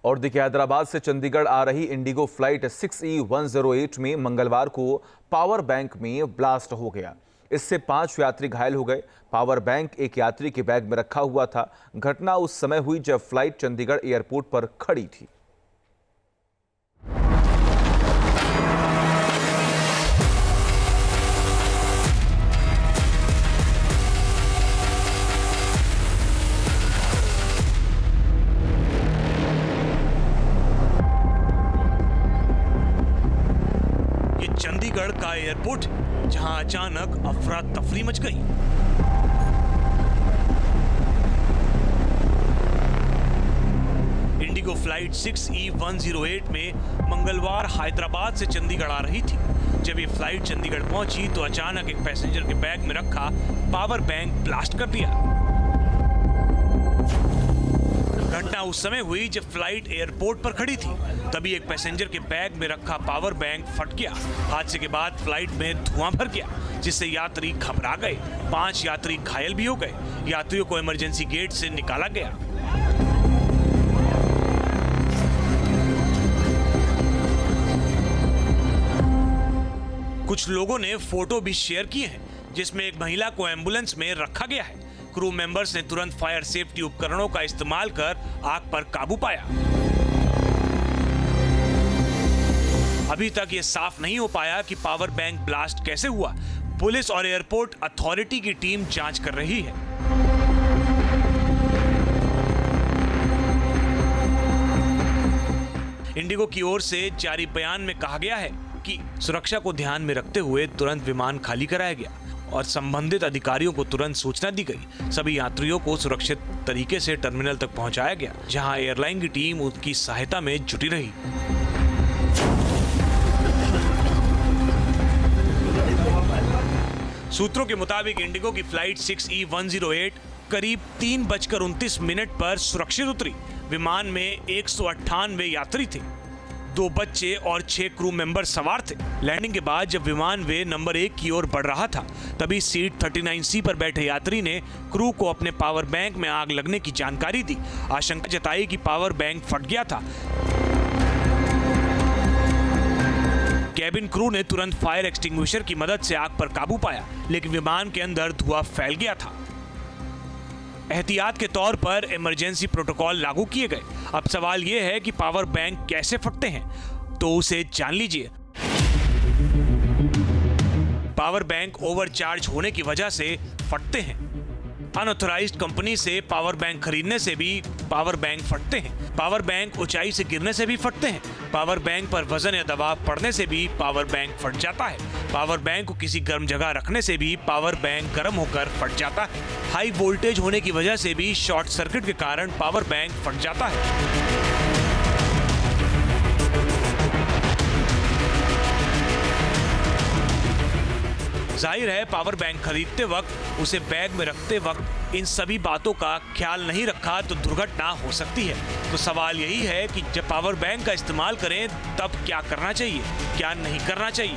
और देखिए, हैदराबाद से चंडीगढ़ आ रही इंडिगो फ्लाइट 6E108 में मंगलवार को पावर बैंक में ब्लास्ट हो गया। इससे 5 यात्री घायल हो गए। पावर बैंक एक यात्री के बैग में रखा हुआ था। घटना उस समय हुई जब फ्लाइट चंडीगढ़ एयरपोर्ट पर खड़ी थी। चंडीगढ़ का एयरपोर्ट जहां अचानक अफरा तफरी मच गई। इंडिगो फ्लाइट 6E108 में मंगलवार हैदराबाद से चंडीगढ़ आ रही थी। जब ये फ्लाइट चंडीगढ़ पहुंची तो अचानक एक पैसेंजर के बैग में रखा पावर बैंक ब्लास्ट कर दिया। घटना उस समय हुई जब फ्लाइट एयरपोर्ट पर खड़ी थी। तभी एक पैसेंजर के बैग में रखा पावर बैंक फट गया। हादसे के बाद फ्लाइट में धुआं भर गया, जिससे यात्री घबरा गए। 5 यात्री घायल भी हो गए। यात्रियों को इमरजेंसी गेट से निकाला गया। कुछ लोगों ने फोटो भी शेयर किए हैं, जिसमें एक महिला को एम्बुलेंस में रखा गया है। क्रू मेंबर्स ने तुरंत फायर सेफ्टी उपकरणों का इस्तेमाल कर आग पर काबू पाया। अभी तक ये साफ नहीं हो पाया कि पावर बैंक ब्लास्ट कैसे हुआ। पुलिस और एयरपोर्ट अथॉरिटी की टीम जांच कर रही है। इंडिगो की ओर से जारी बयान में कहा गया है कि सुरक्षा को ध्यान में रखते हुए तुरंत विमान खाली कराया गया और संबंधित अधिकारियों को तुरंत सूचना दी गई। सभी यात्रियों को सुरक्षित तरीके से टर्मिनल तक पहुंचाया गया, जहां एयरलाइन की टीम उनकी सहायता में जुटी रही। सूत्रों के मुताबिक इंडिगो की फ्लाइट 6E108 करीब 3:29 पर सुरक्षित उतरी। विमान में 198 यात्री थे। 2 बच्चे और 6 क्रू मेंबर सवार थे। लैंडिंग के बाद जब विमान वे नंबर 1 की ओर बढ़ रहा था, तभी सीट 39C पर बैठे यात्री ने क्रू को अपने पावर बैंक में आग लगने की जानकारी दी। आशंका जताई कि पावर बैंक फट गया था। कैबिन क्रू ने तुरंत फायर एक्सटिंग्विशर की मदद से आग पर काबू पाया, लेकिन विमान के अंदर धुआं फैल गया था। एहतियात के तौर पर इमरजेंसी प्रोटोकॉल लागू किए गए। अब सवाल यह है कि पावर बैंक कैसे फटते हैं, तो उसे जान लीजिए। पावर बैंक ओवरचार्ज होने की वजह से फटते हैं। अनऑथराइज्ड कंपनी से पावर बैंक खरीदने से भी पावर बैंक फटते हैं। पावर बैंक ऊंचाई से गिरने से भी फटते हैं। पावर बैंक पर वजन या दबाव पड़ने से भी पावर बैंक फट जाता है। पावर बैंक को किसी गर्म जगह रखने से भी पावर बैंक गर्म होकर फट जाता है। हाई वोल्टेज होने की वजह से भी शॉर्ट सर्किट के कारण पावर बैंक फट जाता है। जाहिर है, पावर बैंक खरीदते वक्त, उसे बैग में रखते वक्त इन सभी बातों का ख्याल नहीं रखा तो दुर्घटना हो सकती है। तो सवाल यही है कि जब पावर बैंक का इस्तेमाल करें तब क्या करना चाहिए, क्या नहीं करना चाहिए।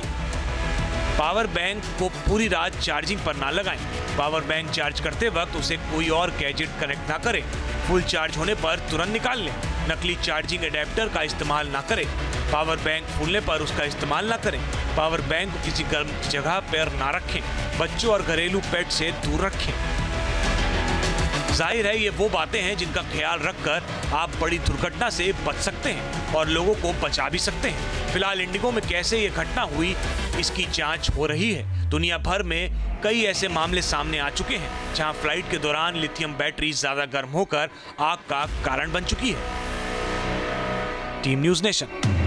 पावर बैंक को पूरी रात चार्जिंग पर ना लगाएं। पावर बैंक चार्ज करते वक्त उसे कोई और गैजेट कनेक्ट ना करें। फुल चार्ज होने पर तुरंत निकाल लें। नकली चार्जिंग एडेप्टर का इस्तेमाल ना करें। पावर बैंक फूलने पर उसका इस्तेमाल ना करें। पावर बैंक को किसी गर्म जगह पर ना रखें। बच्चों और घरेलू पेट से दूर रखें। जाहिर है, ये वो बातें हैं जिनका ख्याल रखकर आप बड़ी दुर्घटना से बच सकते हैं और लोगों को बचा भी सकते हैं। फिलहाल इंडिगो में कैसे ये घटना हुई, इसकी जांच हो रही है। दुनिया भर में कई ऐसे मामले सामने आ चुके हैं जहां फ्लाइट के दौरान लिथियम बैटरी ज्यादा गर्म होकर आग का कारण बन चुकी है। Team news nation.